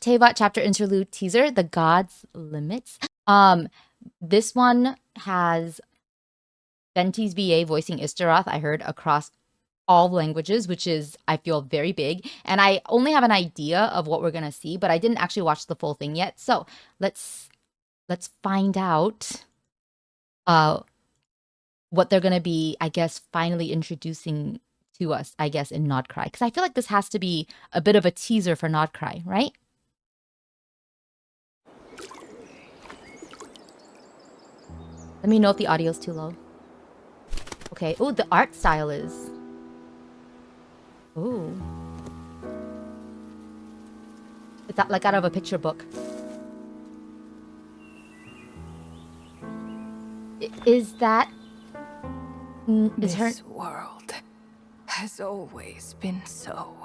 Teyvat chapter interlude teaser, The God's Limits. This one has Venti's VA voicing Istaroth, I heard, across all languages, which is, I feel, very big. And I only have an idea of what we're gonna see, but I didn't actually watch the full thing yet. So let's find out what they're gonna be, I guess, finally introducing to us, I guess, in Nodcry. Because I feel like this has to be a bit of a teaser for Nodcry, right? Let me know if the audio's too low. Okay. Oh, the art style is. Ooh. It's that like out of a picture book. Is that... Is her... This world has always been so.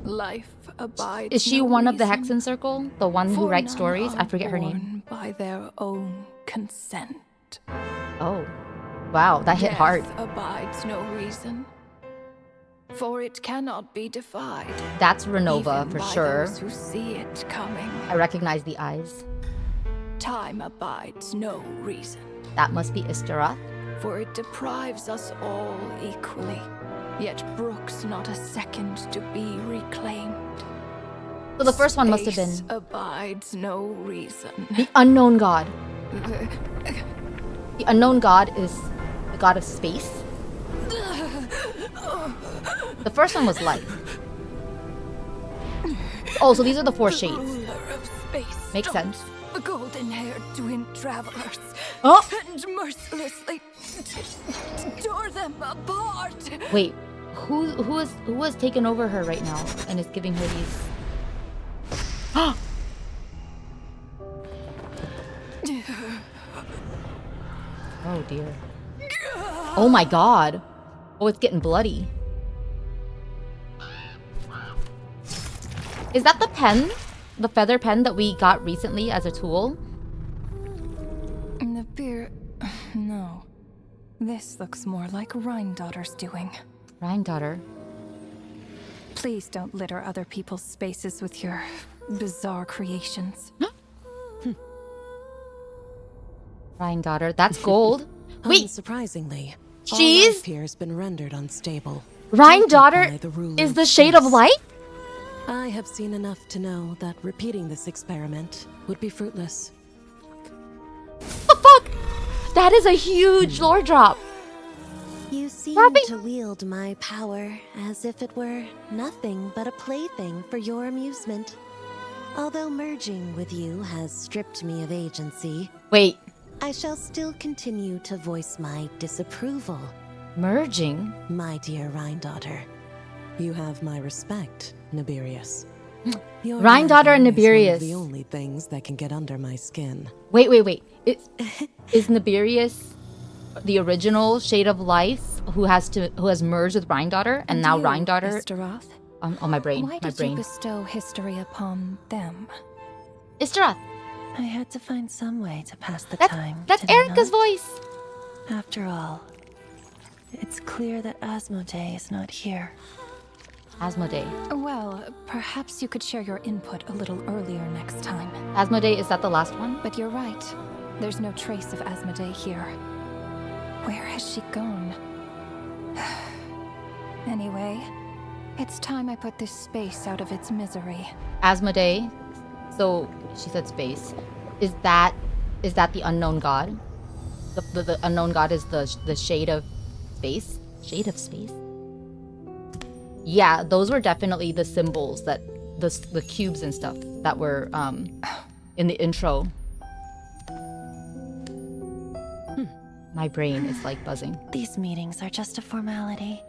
Life abides. Is she no one of the reason, Hexen Circle? The one who for writes none stories? I are forget her name. born by their own consent. Oh. Wow, that hit hard. Death abides no reason, for it cannot be defied. That's Renova even for by sure. those who see it coming. I recognize the eyes. Time abides no reason, That must be Istaroth. for it deprives us all equally, yet brooks not a second to be reclaimed. So the first one must have Space been abides no reason. the unknown god. The unknown god is the god of space. The first one was light. Oh, so these are the four shades. Ruler of space Makes sense. the golden-haired twin travelers Oh! and mercilessly tore them apart. Wait, who has taken over her right now and is giving her these? Oh dear. Oh my god. Oh, it's getting bloody. Is that the pen? The feather pen that we got recently as a tool? The beer... No. This looks more like Rhine-daughter's doing. Rhine-daughter. Please don't litter other people's spaces with your bizarre creations. Rhine-daughter. That's gold. Wait, Unsurprisingly, she's... all life here has been rendered unstable. Rhine-daughter By the ruler is of the shade of space. light? I have seen enough to know that repeating this experiment would be fruitless. The fuck? That is a huge lore drop. You seem Rapping- to wield my power as if it were nothing but a plaything for your amusement. Although merging with you has stripped me of agency, Wait, I shall still continue to voice my disapproval, merging? my dear Rhine-daughter. You have my respect, Nibirius. Your Rhine-daughter and nagging is one Nibirius. of the only things that can get under my skin. Wait. Is Nibirius the original Shade of Life who has merged with Rhine-daughter and now you, Rhine-daughter? Istaroth, Oh, my brain. why My did you brain. bestow history upon them? Istaroth. I had to find some way to pass the That's, time. that's did I Erica's not? voice. After all, it's clear that Asmodee is not here. Asmodee. Well, perhaps you could share your input a little earlier next time. Asmodee, is that the last one? But you're right. There's no trace of Asmodee here. Where has she gone? Anyway, it's time I put this space out of its misery. Asmodee. So she said space. Is that the unknown god? The unknown god is the shade of space? Shade of space? Yeah, those were definitely the symbols that the cubes and stuff that were in the intro. My brain is like buzzing. These meetings are just a formality.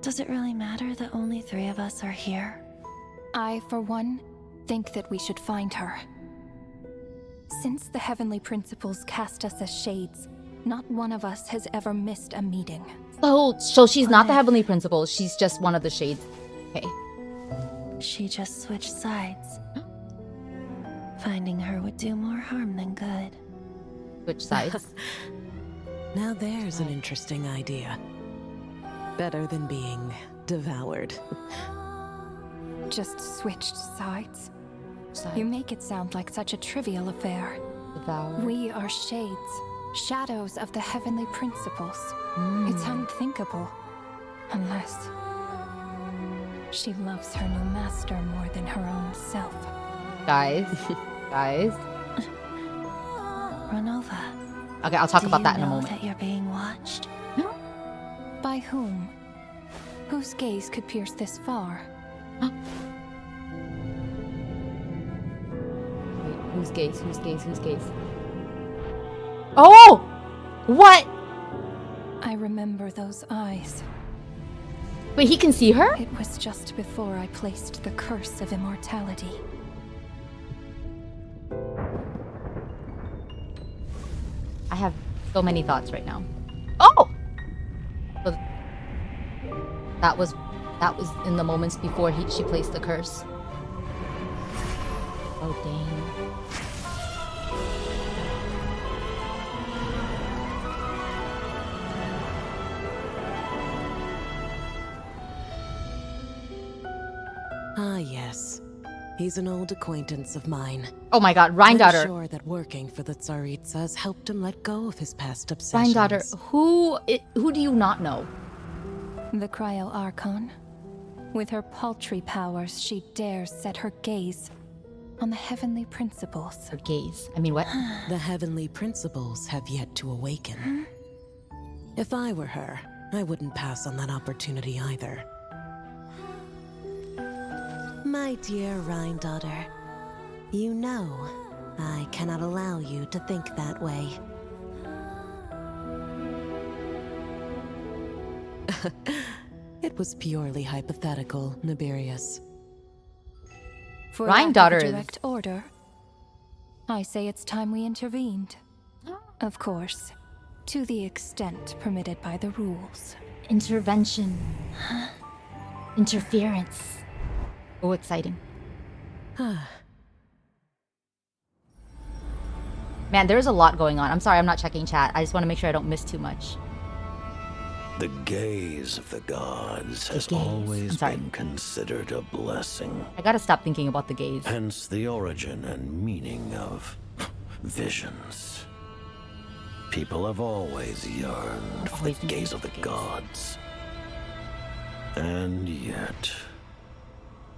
Does it really matter that only 3 of us are here? I, for one, think that we should find her. Since the heavenly principles cast us as shades, not one of us has ever missed a meeting. So she's not the heavenly principal. She's just one of the shades. Okay. She just switched sides. Finding her would do more harm than good. Which sides? Now there's an interesting idea. Better than being devoured. Just switched sides? side. You make it sound like such a trivial affair. Devour. We are shades, shadows of the heavenly principles. It's unthinkable. Unless she loves her new master more than her own self. Guys. Guys. Ranova. Okay, I'll talk Do about you that in a know moment. that you're being watched? By whom? Whose gaze could pierce this far? Wait, whose gaze? Whose gaze? Whose gaze? Oh! What? I remember those eyes. Wait, he can see her? It was just before I placed the curse of immortality. I have so many thoughts right now. Oh! So that was in the moments before she placed the curse. Oh dang. Ah, yes. He's an old acquaintance of mine. Oh my god, I'm Rhine-daughter. sure that working for the Tsaritsas helped him let go of his past obsessions. Rhine-daughter, who do you not know? The Cryo Archon. With her paltry powers, she dares set her gaze on the heavenly principles. Her gaze. I mean, what? The heavenly principles have yet to awaken. If I were her, I wouldn't pass on that opportunity either. My dear Rhine-daughter, you know I cannot allow you to think that way. It was purely hypothetical, Nibirius. For Rhine-daughter lack of is- a direct order, I say it's time we intervened. Of course, to the extent permitted by the rules. Intervention. Interference. Oh, exciting. Man, there's a lot going on. I'm sorry I'm not checking chat. I just want to make sure I don't miss too much. The gaze of the gods has gaze. always I'm sorry. been considered a blessing. I gotta stop thinking about the gaze. Hence the origin and meaning of visions. People have always yearned for Always the gaze of the gaze. gods. And yet,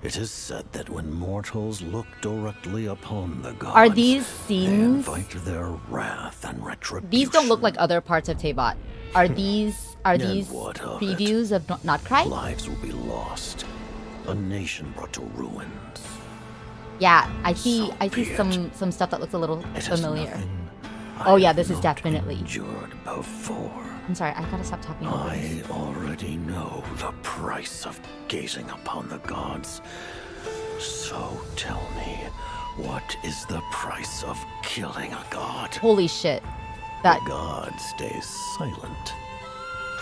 it is said that when mortals look directly upon the gods, Are these they scenes? invite their wrath and retribution. These don't look like other parts of Teyvat. Are these And what of it? previews of Not Cry? Lives will be lost. A nation brought to ruins. Yeah, I see. So I see be it. some stuff that looks a little It is familiar. nothing Oh, I yeah, have this is not definitely- endured before. I'm sorry. I gotta stop tapping. over I this. already know the price of gazing upon the gods. So tell me, what is the price of killing a god? Holy shit! That The god stays silent,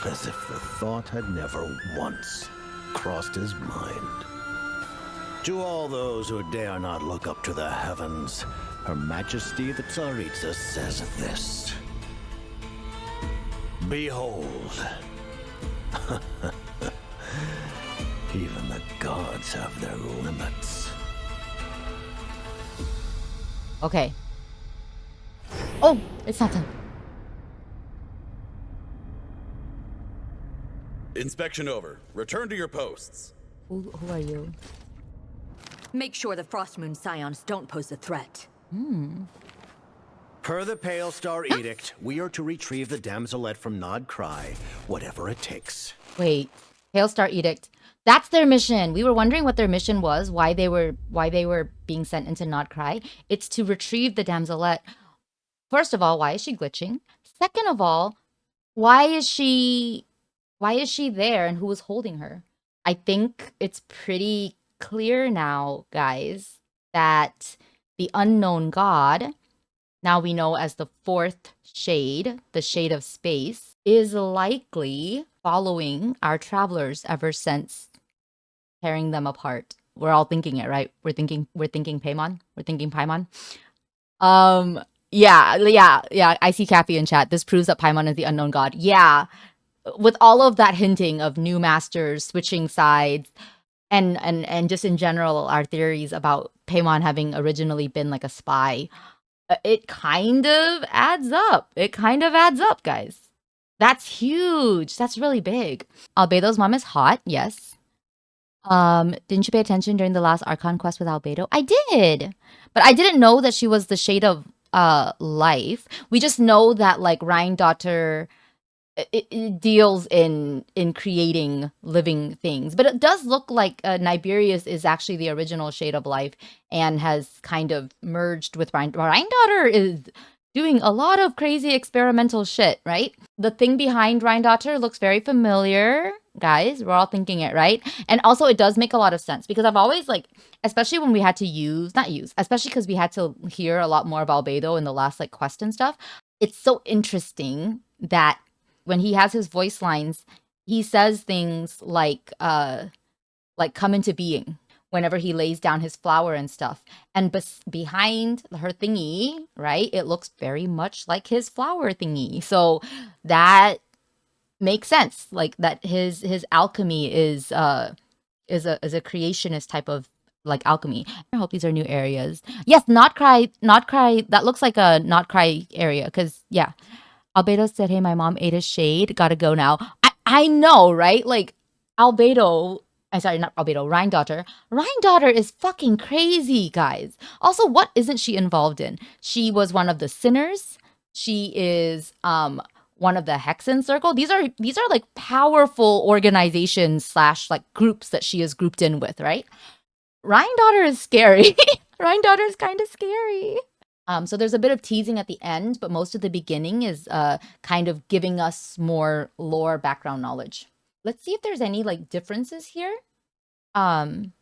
as if the thought had never once crossed his mind. To all those who dare not look up to the heavens, Her Majesty the Tsaritsa says this. Behold. Even the gods have their limits. okay. Oh, it's not done. Inspection over. Return to your posts. Who are you? Make sure the Frostmoon Scions don't pose a threat. Per the Pale Star Edict, we are to retrieve the damselette from Nod Cry, whatever it takes. Wait, Pale Star Edict. That's their mission. We were wondering what their mission was, why they were being sent into Nod Cry. It's to retrieve the damselette. First of all, why is she glitching? Second of all, why is she there and who is holding her? I think it's pretty clear now, guys, that the unknown god, now we know as the fourth shade, the shade of space, is likely following our travelers ever since tearing them apart. We're all thinking it, right? We're thinking Paimon. We're thinking Paimon. Yeah. I see Kathy in chat. This proves that Paimon is the unknown god. Yeah. With all of that hinting of new masters switching sides and just in general, our theories about Paimon having originally been like a spy, it kind of adds up. It kind of adds up, guys. That's huge. That's really big. Albedo's mom is hot, yes. Didn't you pay attention during the last Archon quest with Albedo? I did. But I didn't know that she was the shade of life. We just know that like Rhine it deals in creating living things, but it does look like Niberius is actually the original shade of life and has kind of merged with Rhine is doing a lot of crazy experimental shit, right? The thing behind Rhine looks very familiar, guys. We're all thinking it, right? And also it does make a lot of sense because I've always like, especially when we had to especially because we had to hear a lot more of Albedo in the last like quest and stuff. It's so interesting that when he has his voice lines, he says things like come into being whenever he lays down his flower and stuff. And behind her thingy, right, it looks very much like his flower thingy. So that makes sense. Like that his alchemy is a creationist type of like alchemy. I hope these are new areas. Yes, not cry. That looks like a not cry area because yeah. Albedo said, hey, my mom ate a shade. Gotta go now. I know, right? Like, Albedo, I'm sorry, not Albedo, Rhine Daughter. Rhine Daughter is fucking crazy, guys. Also, what isn't she involved in? She was one of the sinners. She is one of the Hexen Circle. These are like powerful organizations slash like groups that she is grouped in with, right? Rhine Daughter is scary. Rhine Daughter is kind of scary. So there's a bit of teasing at the end, but most of the beginning is kind of giving us more lore background knowledge. Let's see if there's any like differences here in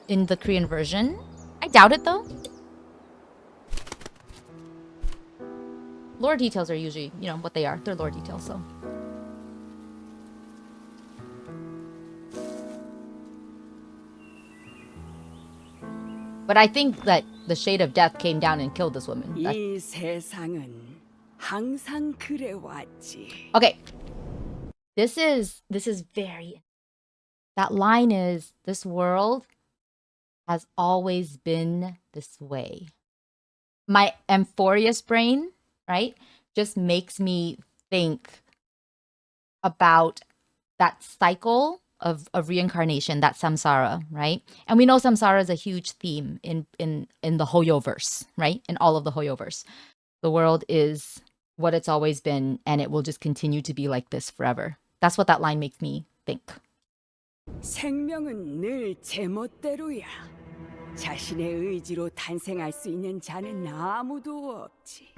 the Korean version. I doubt it though. Lore details are usually, you know, what they are. They're lore details, so. But I think that the shade of death came down and killed this woman. 이 세상은 항상 그래왔지. Okay. This is very. That line is, this world has always been this way. My Amphorius brain, right, just makes me think about that cycle of reincarnation, that samsara, right? And we know samsara is a huge theme in the Hoyoverse, right? In all of the Hoyoverse. The world is what it's always been, and it will just continue to be like this forever. That's what that line makes me think. 생명은 늘 제멋대로야. 자신의 의지로 탄생할 수 있는 자는 아무도 없지.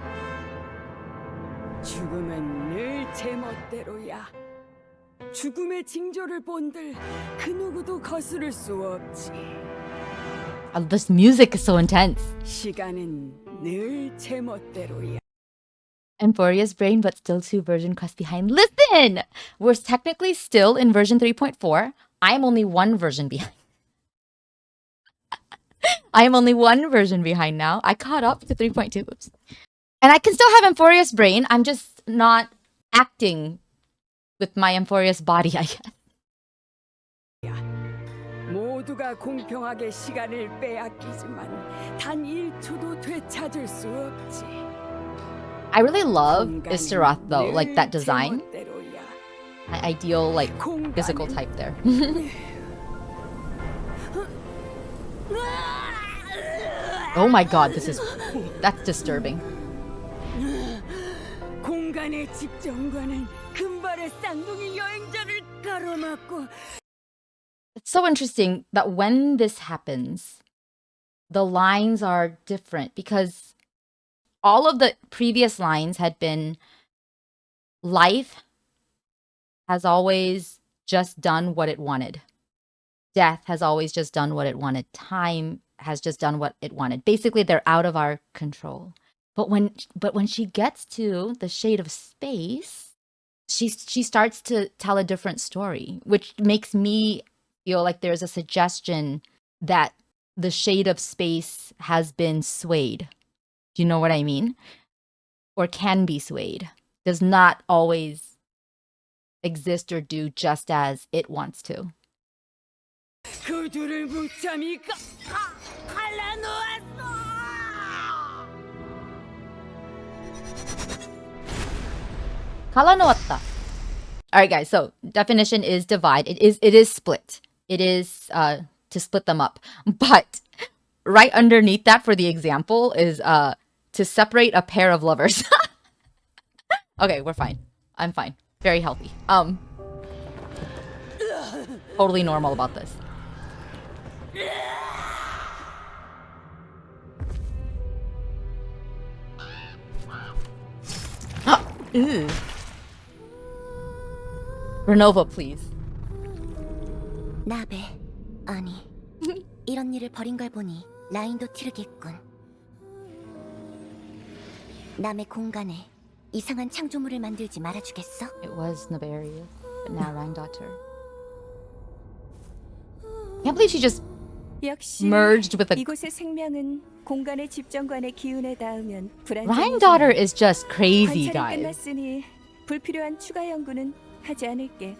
죽음은 늘 제멋대로야. 죽음의 징조를 본들 그 누구도 거스를 수 없지. This music is so intense. 시간은 늘 제멋대로야. Amphoria's brain, but still 2 version quests behind. Listen! We're technically still in version 3.4. I'm only 1 version behind. I am only 1 version behind now. I caught up to 3.2. Oops. And I can still have Amphoria's brain. I'm just not acting with my Amphoria's body, I guess. 모두가 공평하게 시간을 빼앗기지만 단 1초도 되찾을 수 없지. I really love Istaroth though, like that design. My ideal like physical type there. Oh my god, that's disturbing. 공간의 집정관은 금발의 쌍둥이 여행자를 가로막고. It's so interesting that when this happens, the lines are different because all of the previous lines had been life has always just done what it wanted. Death has always just done what it wanted. Time has just done what it wanted. Basically, they're out of our control. But when she gets to the shade of space, she starts to tell a different story, which makes me feel like there's a suggestion that the shade of space has been swayed. Do you know what I mean? Or can be swayed. Does not always exist or do just as it wants to. 그 둘을 무참히 갈라놓았어. 갈라놓았다. All right, guys. So definition is divide. It is split. It is to split them up. But right underneath that for the example is to separate a pair of lovers. Okay, we're fine. I'm fine. Very healthy. Totally normal about this. Ew. Renova, please. 나베, 아니, 이런 일을 벌인 걸 보니 라인도 티르겠군. 남의 공간에 이상한 창조물을 만들지 말아주겠어? It was Naberius, but now Rhine-daughter. Can't believe she just 역시 merged with a... 이곳의 생명은 공간의 집정관의 기운에 닿으면 Rhine-daughter is just crazy, 관찰이 guys. 끝났으니 불필요한 추가 연구는 하지 않을게.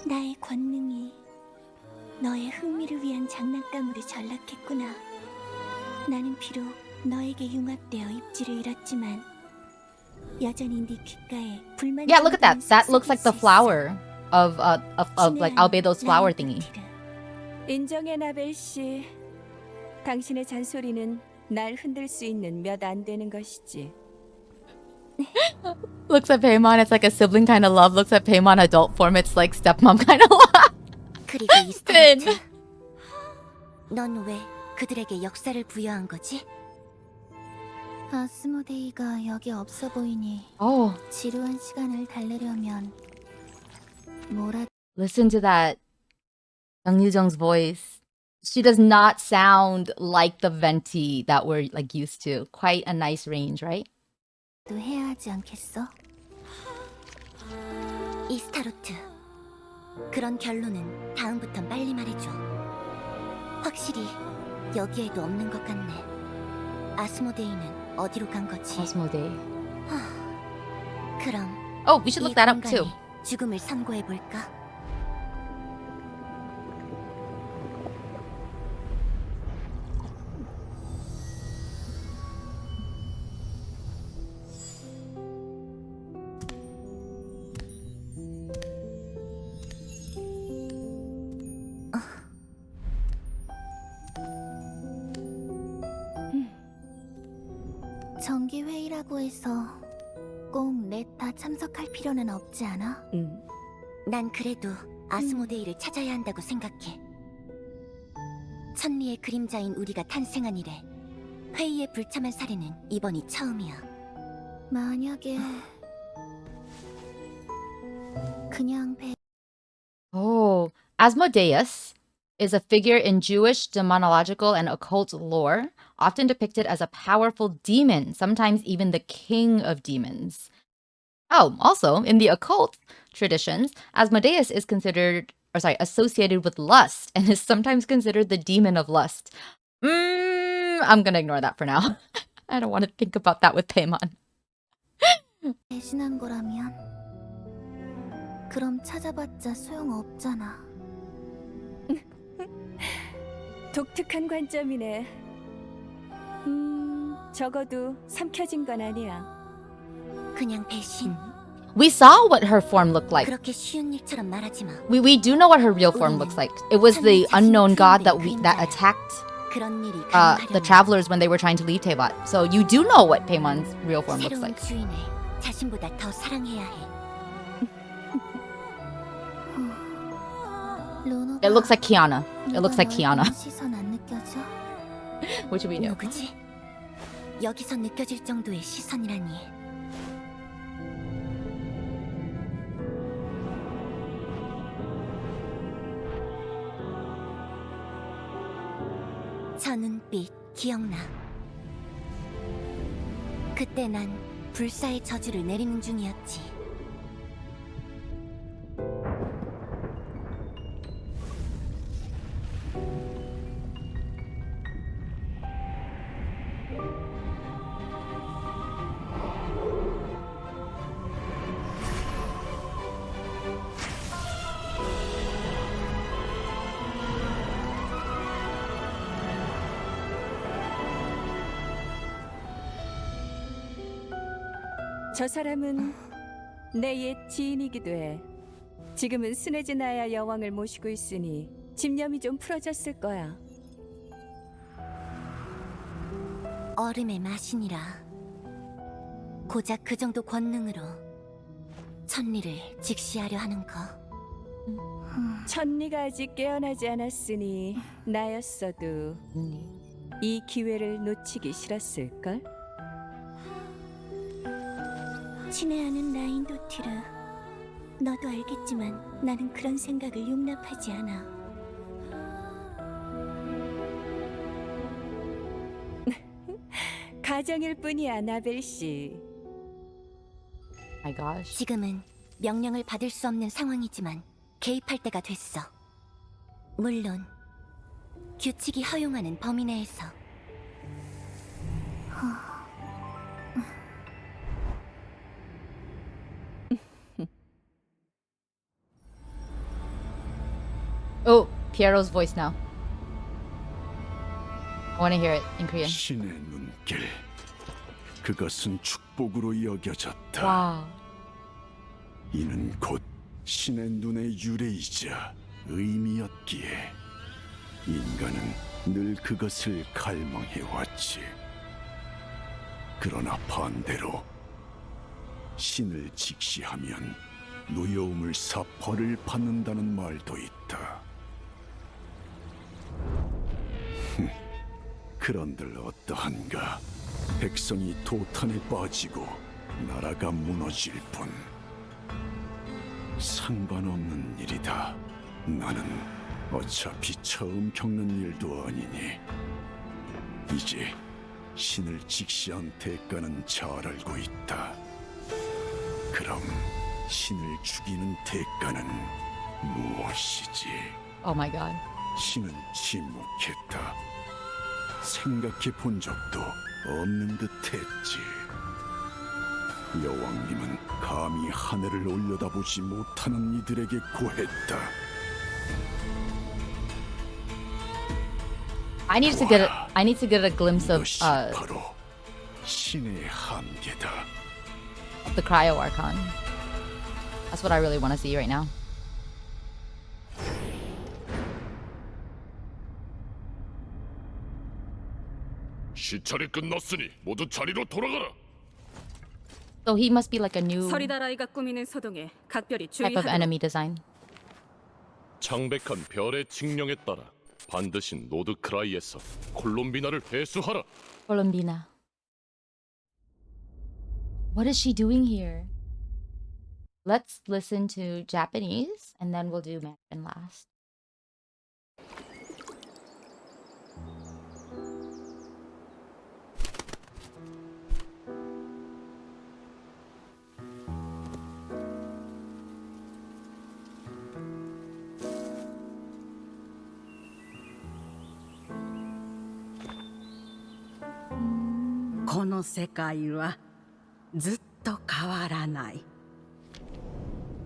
나의 권능이 너의 흥미를 위한 장난감으로 전락했구나. 나는 비록 너에게 융합되어 입지를 잃었지만 여전히 네 귓가에 불만. Yeah, look at that. That looks like the flower of like Albedo's flower thingy. 인정해 나벨 씨. 당신의 잔소리는 날 흔들 수 있는 몇 안 되는 것이지. Looks at Paimon, it's like a sibling kind of love. Looks at Paimon adult form, it's like stepmom kind of love. 그리고 이스타르트, 넌 왜 그들에게 역사를 부여한 거지? 아스모데이가 여기 없어 보이니 Oh, 지루한 시간을 달래려면 뭐라. listen to that. Jung Yoo-jung's voice. She does not sound like the Venti that we're like used to. Quite a nice range, right? 또 해야 하지 않겠어? 이스타로트, 그런 결론은 다음부턴 빨리 말해줘. 확실히 여기에도 없는 것 같네. 아스모데이는 어디로 간 거지? Asmodee. 그럼 Oh, we should look that up 이 too. 공간에 죽음을 선고해 볼까? 정기 회의라고 해서 꼭 넷 다 참석할 필요는 없지 않아? 난 그래도 아스모데이를 찾아야 한다고 생각해. 천리의 그림자인 우리가 탄생한 이래 회의의 불참한 사례는 이번이 처음이야. 만약에 그냥 Oh, Asmodeus is a figure in Jewish demonological and occult lore, often depicted as a powerful demon, sometimes even the king of demons. Oh, also, in the occult traditions, Asmodeus is associated with lust and is sometimes considered the demon of lust. I'm gonna ignore that for now. I don't want to think about that with Paimon. 배신한 거라면 그럼 찾아봤자 소용없잖아. 독특한 관점이네. 적어도 삼켜진 건 아니야. 그냥 배신. We saw what her form looked like. 그렇게 쉬운 일처럼 말하지 마. We do know what her real form looks like. It was the unknown god that attacked 그런 일이 the travelers when they were trying to leave Teyvat. So you do know what Paimon's real form looks 새로운 like. 주인을 자신보다 더 사랑해야 해. It looks like Kiana. It looks like Kiana, 시선 안 느껴져? which we knew. 누구지? 여기서 느껴질 정도의 시선이라니. 저 눈빛 기억나. 그때 난 불사의 저주를 내리는 중이었지. 저 사람은 내 옛 지인이기도 해. 지금은 스네즈나야 여왕을 모시고 있으니 집념이 좀 풀어졌을 거야. 얼음의 마신이라 고작 그 정도 권능으로 천리를 직시하려 하는 거. 천리가 아직 깨어나지 않았으니 나였어도 이 기회를 놓치기 싫었을걸? 친애하는 라인도티르, 너도 알겠지만 나는 그런 생각을 용납하지 않아. 가정일 뿐이야, 나벨 씨. My gosh. 지금은 명령을 받을 수 없는 상황이지만 개입할 때가 됐어. 물론 규칙이 허용하는 범위 내에서. Oh, Piero's voice now. I want to hear it in Korean. 신의 눈길. 그것은 축복으로 여겨졌다. Wow. 이는 곧 신의 눈의 유래이자 의미였기에 인간은 늘 그것을 갈망해왔지. 그러나 반대로 신을 직시하면 노여움을 사 벌을 받는다는 말도 있다. 그런들 어떠한가? 백성이 도탄에 빠지고 나라가 무너질 뿐. 상관없는 일이다. 나는 어차피 처음 겪는 일도 아니니 이제 신을 직시한 대가는 잘 알고 있다. 그럼 신을 죽이는 대가는 무엇이지? Oh my god. 신은 침묵했다. 생각해 본 적도 없는 듯했지. 여왕님은 감히 하늘을 올려다보지 못하는 이들에게 고했다. I need to get a glimpse of 이것이 바로 신의 한계다. the Cryo Archon. That's what I really want to see right now. 시찰이 끝났으니 모두 자리로 돌아가라. So he must be like a new 서리다라이가 꾸미는 소동에 각별히 type of 주의하도록. enemy design. 창백한 별의 칙령에 따라 반드시 노드크라이에서 콜롬비나를 회수하라. Colombina. What is she doing here? Let's listen to Japanese and then we'll do Mandarin last.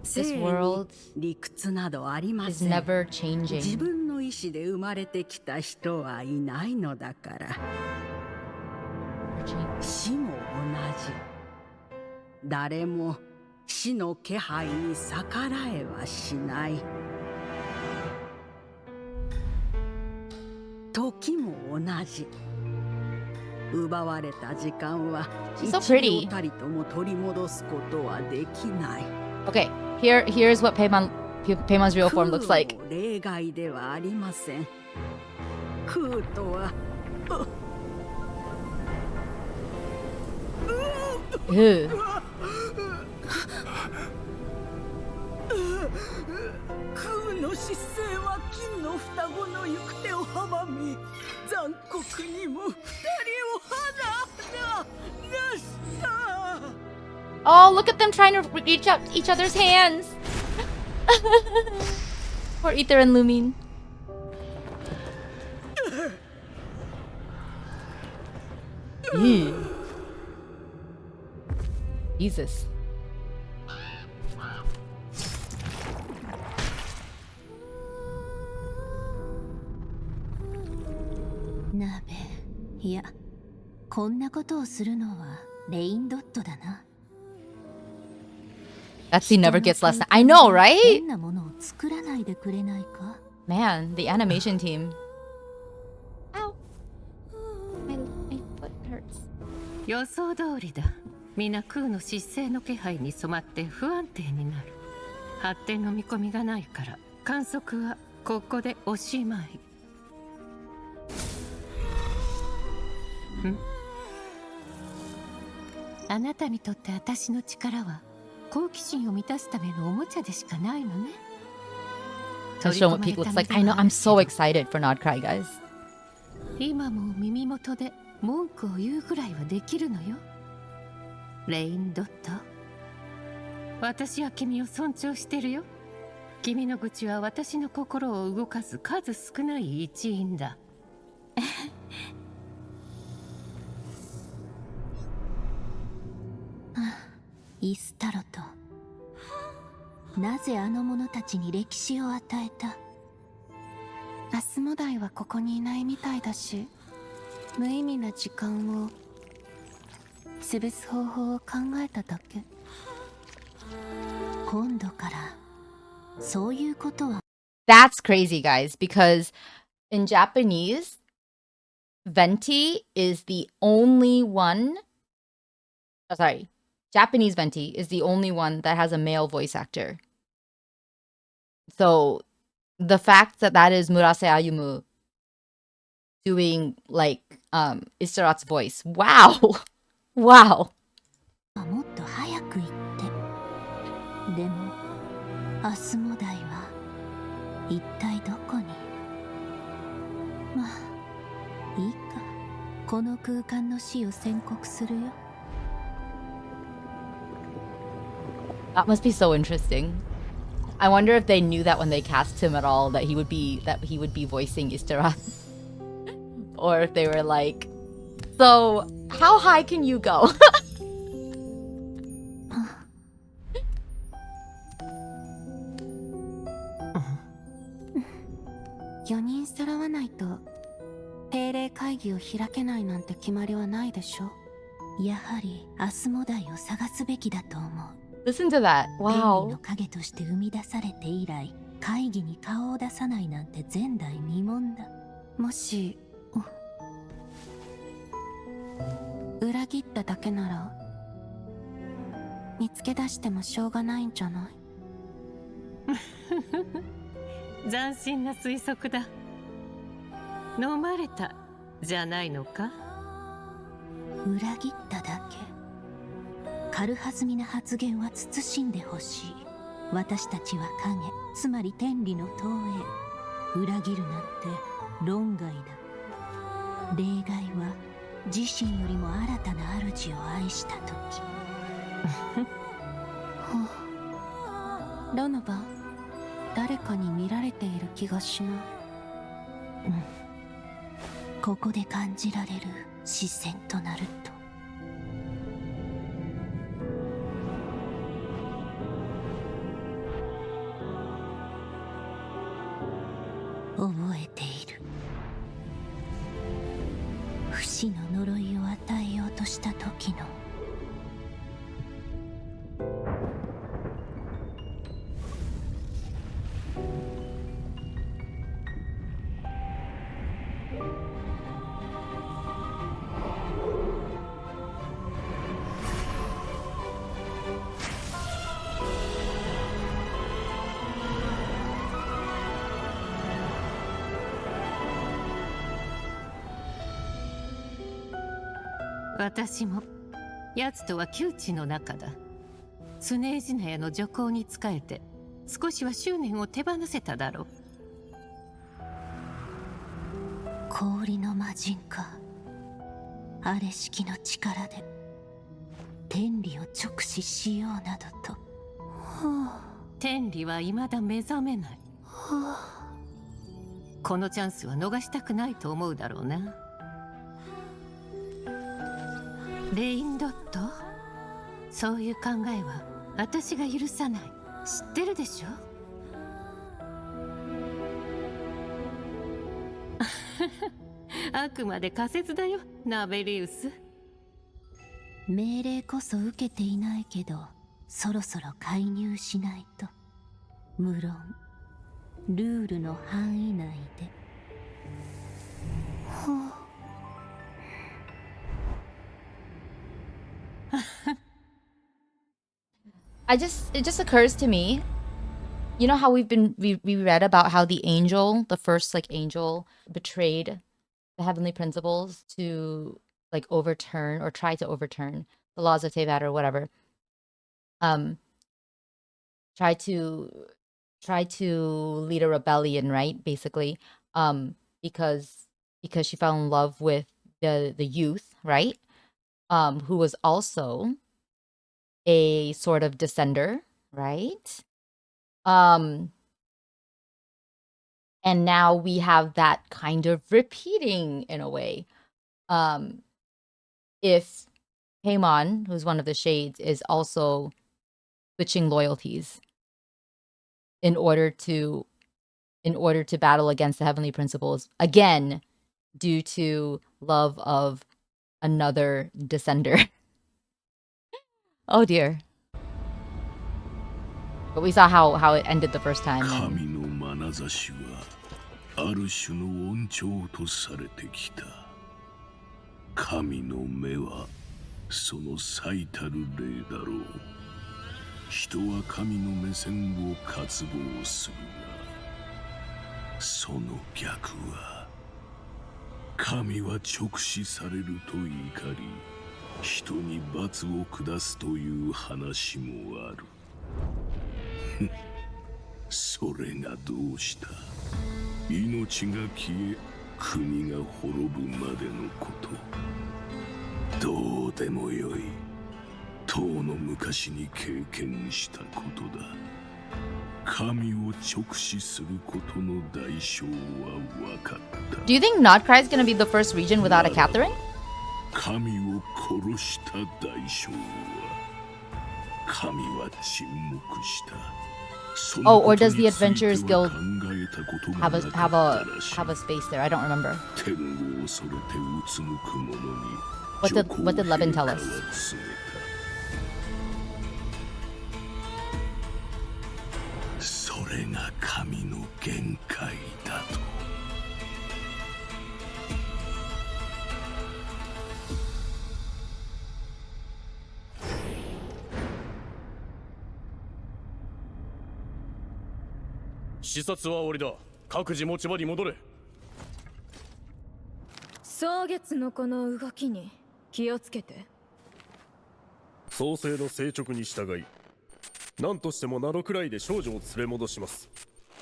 This world is never changing. 自分の意志で生まれてきた人はいないのだから。死も同じ。誰も死の気配に逆らえはしない。時も同じ。奪われた時間は一秒たりとも取り戻すことはできない。Okay, here's what Paymon's real form looks like. 例外ではありません。空とは。Ew. 空の姿勢は金の双子の行く手を阻み、残酷にも二人をなした。 Oh, look at them trying to reach out each other's hands. Poor Ether and Lumine. Ew. Jesus. Nabe, いや、こんなことをするのはレインドットだな。That scene never gets less. I know, right? Man, the animation team. Ow. My foot hurts. 予想通りだ。皆空の失勢の気配に染まって不安定になる。発展の見込みがないから観測はここでおしまい。あなたにとって私の力は好奇心を満たすためのおもちゃでしかないのね。To show what people it's like. I know, I'm so excited for Not Cry, guys. 今も耳元で文句を言うぐらいはできるのよ。レインドット。私は君を尊重してるよ。君の愚痴は私の心を動かす数少ない一因だ。イスタロト、なぜあの者たちに歴史を与えた？アスモダイはここにいないみたいだし、無意味な時間を潰す方法を考えただけ。今度からそういうことは。That's crazy, guys, because in Japanese, Venti is the only one. Oh, sorry. Japanese Venti is the only one that has a male voice actor. So the fact that that is Murase Ayumu doing like Istarat's voice. Wow. Wow. もっと早く言って。でもアスモダイは一体どこに？まあいいか。この空間の死を宣告するよ。That must be so interesting. I wonder if they knew that when they cast him at all that he would be voicing Istara. Or if they were like, so how high can you go? 4人揃わないと定例会議を開けないなんて決まりはないでしょ。やはりアスモダイを探すべきだと思う。Listen to that. Wow. 天理の影として生み出されて以来、会議に顔を出さないなんて前代未聞だ。もし裏切っただけなら見つけ出してもしょうがないんじゃない？斬新な推測だ。飲まれたじゃないのか？裏切っただけ。軽はずみな発言は慎んでほしい。私たちは影、つまり天理の投影。裏切るなんて論外だ。例外は自身よりも新たな主を愛した時。ロノバ、誰かに見られている気がしない。ここで感じられる視線となると。覚えている。不死の呪いを与えようとした時の。私も奴とは窮地の中だ。スネージナヤの助行に仕えて少しは執念を手放せただろう。氷の魔人か。あれしきの力で天理を直視しようなどと。天理は未だ目覚めない。このチャンスは逃したくないと思うだろうな。レインドット、そういう考えは私が許さない。知ってるでしょ？あくまで仮説だよ、ナベリウス。命令こそ受けていないけど、そろそろ介入しないと。無論ルールの範囲内で。It just occurs to me, you know how we read about how the angel, the first like angel, betrayed the heavenly principles to like overturn or try to overturn the laws of Teyvat or whatever. Try to lead a rebellion, right? Basically, because she fell in love with the youth, right? Who was also a sort of descender, right? And now we have that kind of repeating in a way. If Paimon, who's one of the shades, is also switching loyalties in order to battle against the heavenly principles, again, due to love of another descender. Oh dear. But we saw how it ended the first time. 神の眼差しはある種の恩寵とされてきた。神の目はその最たる例だろう。人は神の目線を渇望するが、その逆は神は直視されると怒り、人に罰を下すという話もある。それがどうした？命が消え、国が滅ぶまでのこと。どうでもよい。とうの昔に経験したことだ。神を直視することの代償は分かった。Do you think Nodcry is going to be the first region without a Catherine? 神を殺した代償は、神は沈黙した。Oh, or does the Adventurers Guild have a space there? I don't remember. What did Levin tell us? それが神の限界だと。視察は終わりだ。各自持ち場に戻れ。蒼月のこの動きに気をつけて。創世の聖直に従い、何としても7くらいで少女を連れ戻します。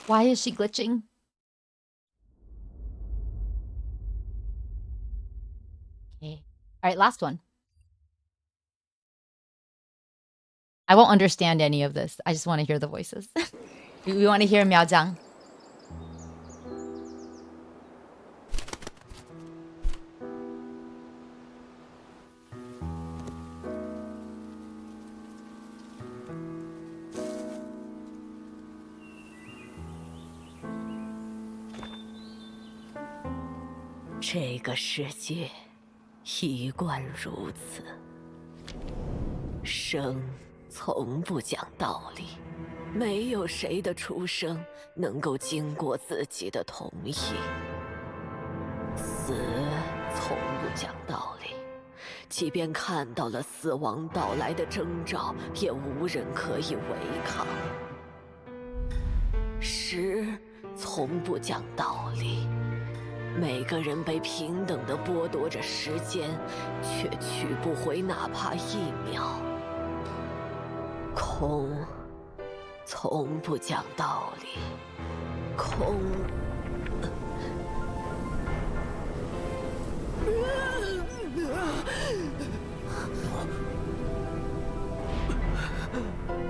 Why is she glitching? Okay. All right, last one. I won't understand any of this. I just want to hear the voices. We want to hear Miaojiang. This world 一贯如此，生从不讲道理。没有谁的出生能够经过自己的同意，死从不讲道理，即便看到了死亡到来的征兆，也无人可以违抗。时从不讲道理，每个人被平等地剥夺着时间，却取不回哪怕1秒。空从不讲道理，空。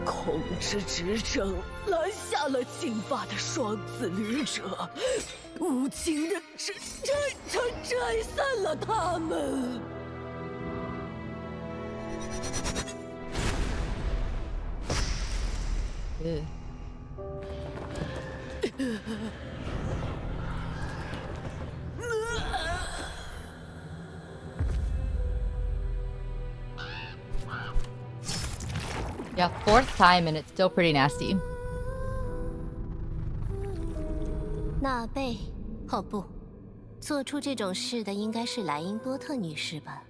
空之执政拦下了进发的双子旅者，无情的拆散了他们。Yeah, 4th time and it's still pretty nasty. 纳贝，哦不，做出这种事的应该是莱茵多特女士吧？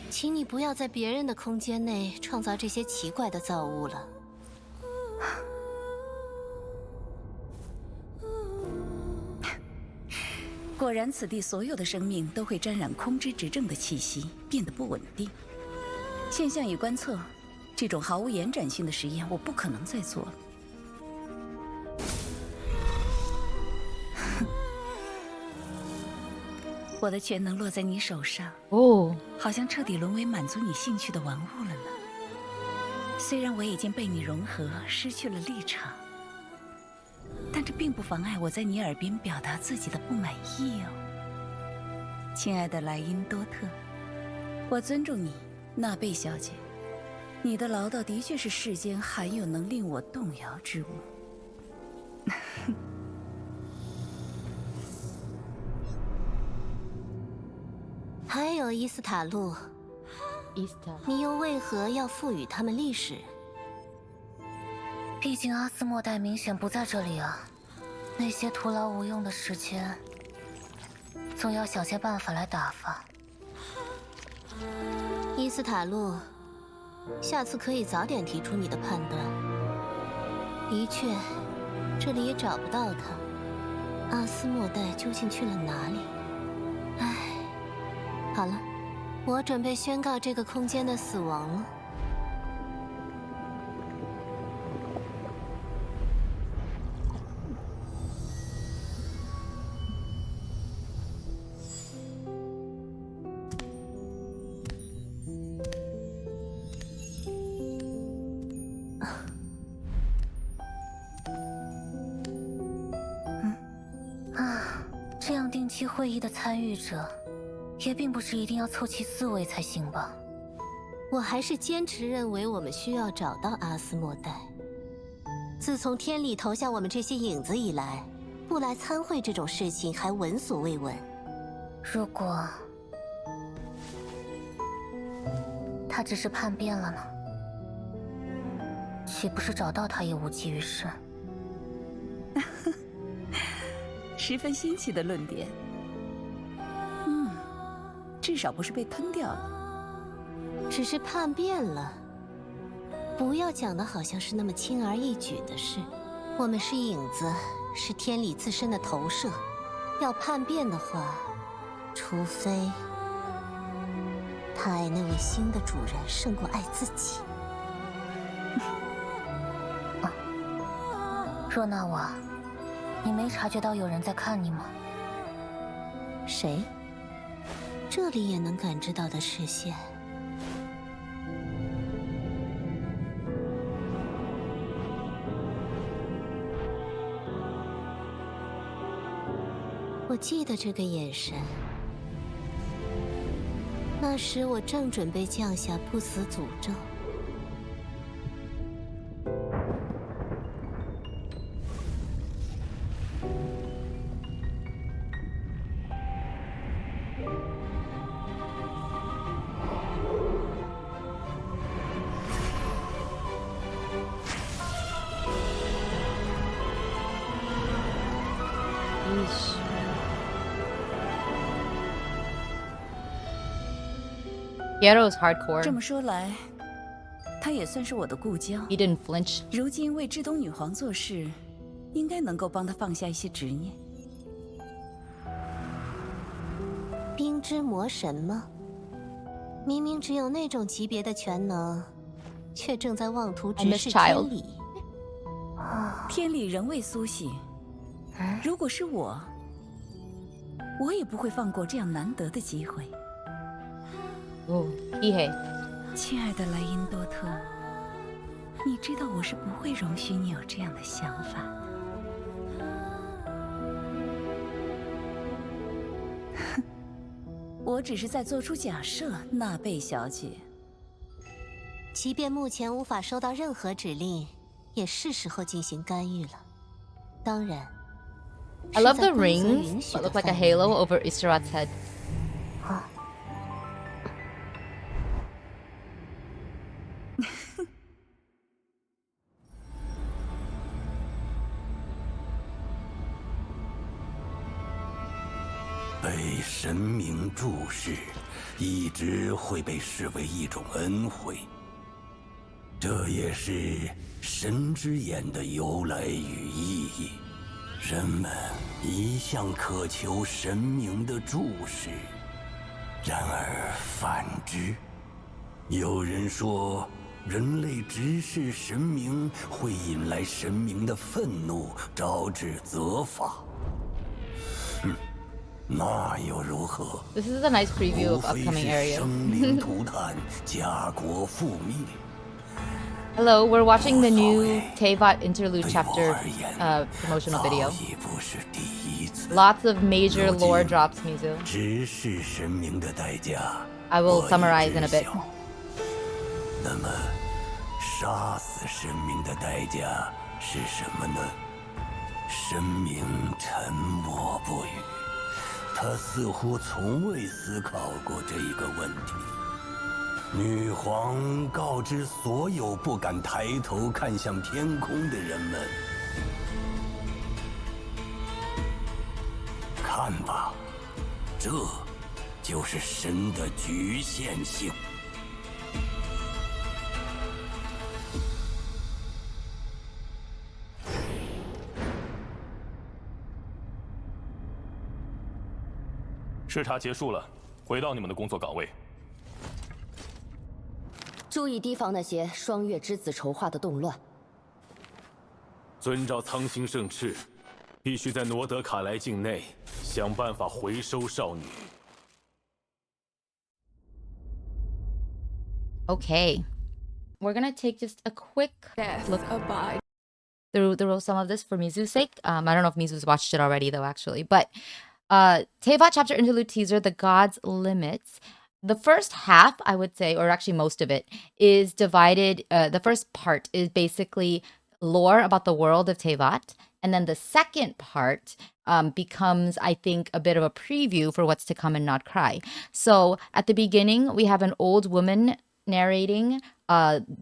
请你不要在别人的空间内创造这些奇怪的造物了。果然，此地所有的生命都会沾染空之执政的气息，变得不稳定。现象与观测，这种毫无延展性的实验，我不可能再做了。我的全能落在你手上，哦，好像彻底沦为满足你兴趣的玩物了呢。虽然我已经被你融合，失去了立场。但这并不妨碍我在你耳边表达自己的不满意哦，亲爱的莱茵多特，我尊重你，纳贝小姐。你的唠叨的确是世间罕有能令我动摇之物。还有伊斯塔路，你又为何要赋予他们历史？毕竟阿斯莫代明显不在这里啊，那些徒劳无用的时间，总要想些办法来打发。伊斯塔路，下次可以早点提出你的判断。的确，这里也找不到他。阿斯莫代究竟去了哪里？唉，好了，我准备宣告这个空间的死亡了。这样定期会议的参与者，也并不是一定要凑齐4位才行吧？我还是坚持认为我们需要找到阿斯莫代。自从天理投下我们这些影子以来，不来参会这种事情还闻所未闻。如果他只是叛变了呢？岂不是找到他也无济于事？十分新奇的论点。至少不是被吞掉了，只是叛变了。不要讲的好像是那么轻而易举的事。我们是影子，是天理自身的投射。要叛变的话，除非他爱那位新的主人胜过爱自己。若纳瓦，你没察觉到有人在看你吗？谁？这里也能感知到的视线。我记得这个眼神。那时我正准备降下不死诅咒。Hiero's hardcore. 这么说来，他也算是我的故交。He didn't flinch. 如今为至东女皇做事，应该能够帮他放下一些执念。冰之魔神吗？明明只有那种级别的全能，却正在妄图直视天理。天理仍未苏醒。如果是我，我也不会放过这样难得的机会。亲爱的莱茵多特，你知道我是不会容许你有这样的想法的。我只是在做出假设，纳贝小姐。即便目前无法收到任何指令，也是时候进行干预了。当然 I love the rings that look like a halo over Istarat's head. 被神明注视，一直会被视为一种恩惠。这也是神之眼的由来与意义。人们一向渴求神明的注视，然而反之，有人说，人类直视神明会引来神明的愤怒，招致责罚。哼，那又如何？ This is a nice preview of upcoming areas. 生灵涂炭，家国覆灭。 Hello, we're watching the new Teyvat Interlude chapter promotional video. Lots of major lore drops, Mizu. I will summarize in a bit. 那么，杀死神明的代价是什么呢？神明沉默不语，他似乎从未思考过这一个问题。 女皇告知所有不敢抬头看向天空的人们：“看吧，这就是神的局限性。” “视察结束了，回到你们的工作岗位。” 注意提防那些双月之子筹划的动乱。遵照苍星圣敕，必须在罗德卡莱境内想办法回收少女。Okay, we're gonna take just a quick look through some of this for Mizu's sake. I don't know if Mizu's watched it already though, actually, but Teyvat chapter interlude teaser, The God's Limits. The first half, I would say, or actually most of it, is divided. The first part is basically lore about the world of Teyvat. And then the second part becomes, I think, a bit of a preview for what's to come in Not Cry. So at the beginning, we have an old woman narrating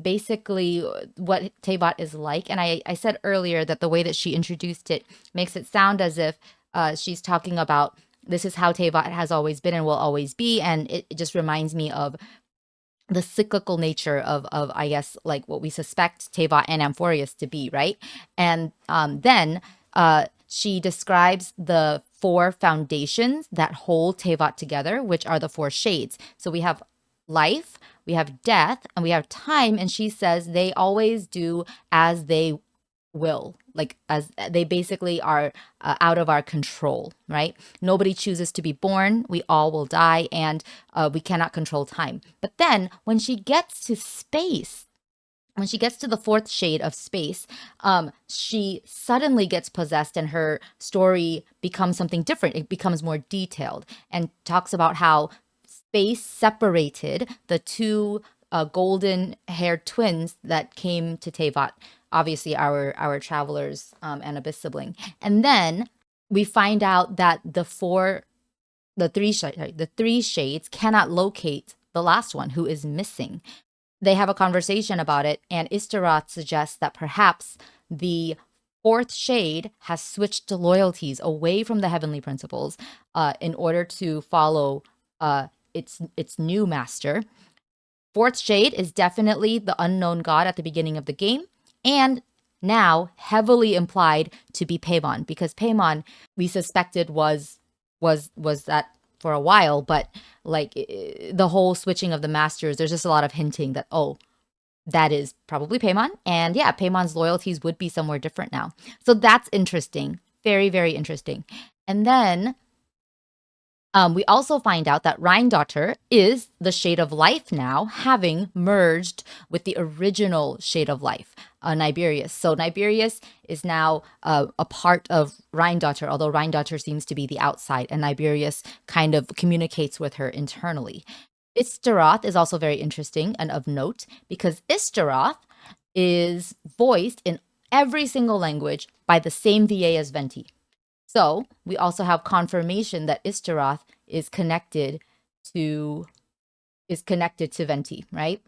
basically what Teyvat is like. And I said earlier that the way that she introduced it makes it sound as if she's talking about this is how Teyvat has always been and will always be. And it just reminds me of the cyclical nature of I guess, like what we suspect Teyvat and Amphorius to be, right? And then she describes the 4 foundations that hold Teyvat together, which are the 4 shades. So we have life, we have death, and we have time. And she says they always do as they will, like as they basically are out of our control, right? Nobody chooses to be born, we all will die, and we cannot control time. But then when she gets to space, when she gets to the 4th shade of space, she suddenly gets possessed and her story becomes something different. It becomes more detailed and talks about how space separated the 2 golden-haired twins that came to Teyvat, obviously our travelers and Abyss sibling. And then we find out that the 3 shades cannot locate the last one, who is missing. They have a conversation about it, and Istaroth suggests that perhaps the 4th shade has switched loyalties away from the heavenly principles in order to follow its new master. 4th shade is definitely the unknown god at the beginning of the game, and now heavily implied to be Paimon, because Paimon we suspected was that for a while, but like the whole switching of the masters, there's just a lot of hinting that, oh, that is probably Paimon. And yeah, Paimon's loyalties would be somewhere different now. So that's interesting. Very, very interesting. And then we also find out that Rheindotter is the Shade of Life now, having merged with the original Shade of Life, Niberius. So Niberius is now a part of Rheindotter, although Rheindotter seems to be the outside, and Niberius kind of communicates with her internally. Istaroth is also very interesting and of note, because Istaroth is voiced in every single language by the same VA as Venti. So we also have confirmation that Istaroth is connected to Venti, right?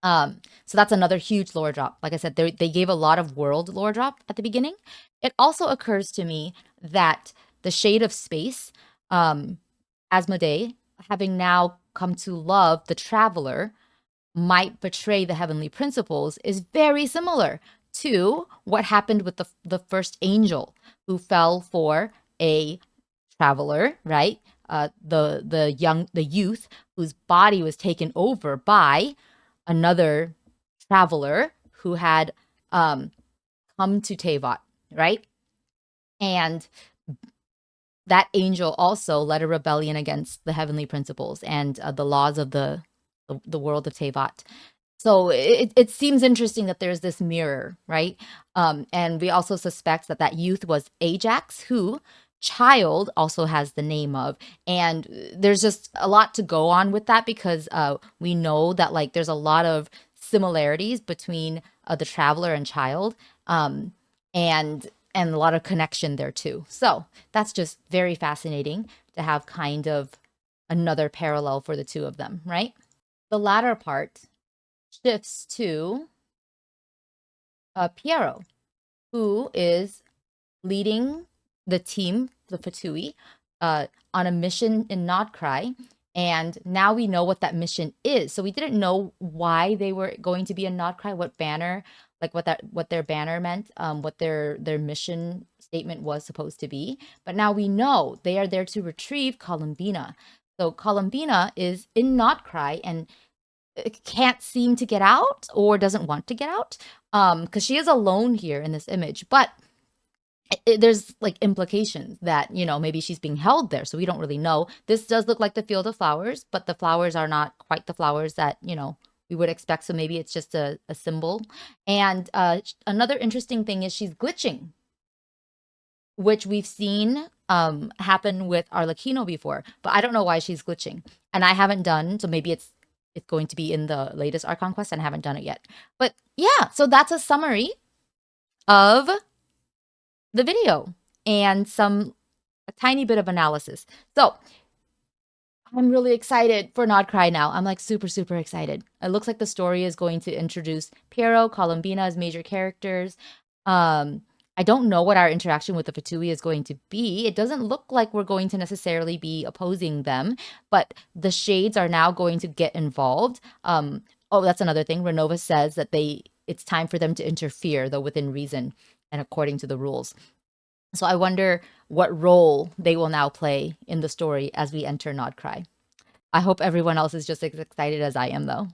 So that's another huge lore drop. Like I said, they gave a lot of world lore drop at the beginning. It also occurs to me that the Shade of Space Asmodee, having now come to love the traveler, might betray the heavenly principles is very similar to what happened with the first angel who fell for a traveler, right? The youth whose body was taken over by another traveler who had come to Teyvat, right? And that angel also led a rebellion against the heavenly principles and the laws of the world of Teyvat. So it seems interesting that there's this mirror, right? And we also suspect that that youth was Ajax, who child also has the name of. And there's just a lot to go on with that because we know that like there's a lot of similarities between the traveler and child, and a lot of connection there too. So that's just very fascinating to have kind of another parallel for the two of them, right? The latter part shifts to Piero, who is leading the team, the Fatui, on a mission in Nodcry. And now we know what that mission is. So we didn't know why they were going to be in Nodcry, what banner, like what their banner meant, what their mission statement was supposed to be. But now we know they are there to retrieve Columbina. So Columbina is in Nodcry and can't seem to get out or doesn't want to get out, because she is alone here in this image. But there's like implications that, you know, maybe she's being held there, so we don't really know. This does look like the field of flowers, but the flowers are not quite the flowers that, you know, we would expect, so maybe it's just a symbol. And another interesting thing is she's glitching, which we've seen happen with Arlecchino before, but I don't know why she's glitching. And I haven't done, so maybe it's going to be in the latest Archon Quest, and I haven't done it yet. But yeah, so that's a summary of the video and a tiny bit of analysis. So I'm really excited for Nodcry now. I'm like super, super excited. It looks like the story is going to introduce Piero, Columbina as major characters. I don't know what our interaction with the Fatui is going to be. It doesn't look like we're going to necessarily be opposing them, but the Shades are now going to get involved. Oh, that's another thing. Renova says that it's time for them to interfere, though within reason and according to the rules. So I wonder what role they will now play in the story as we enter Nodcry. I hope everyone else is just as excited as I am, though.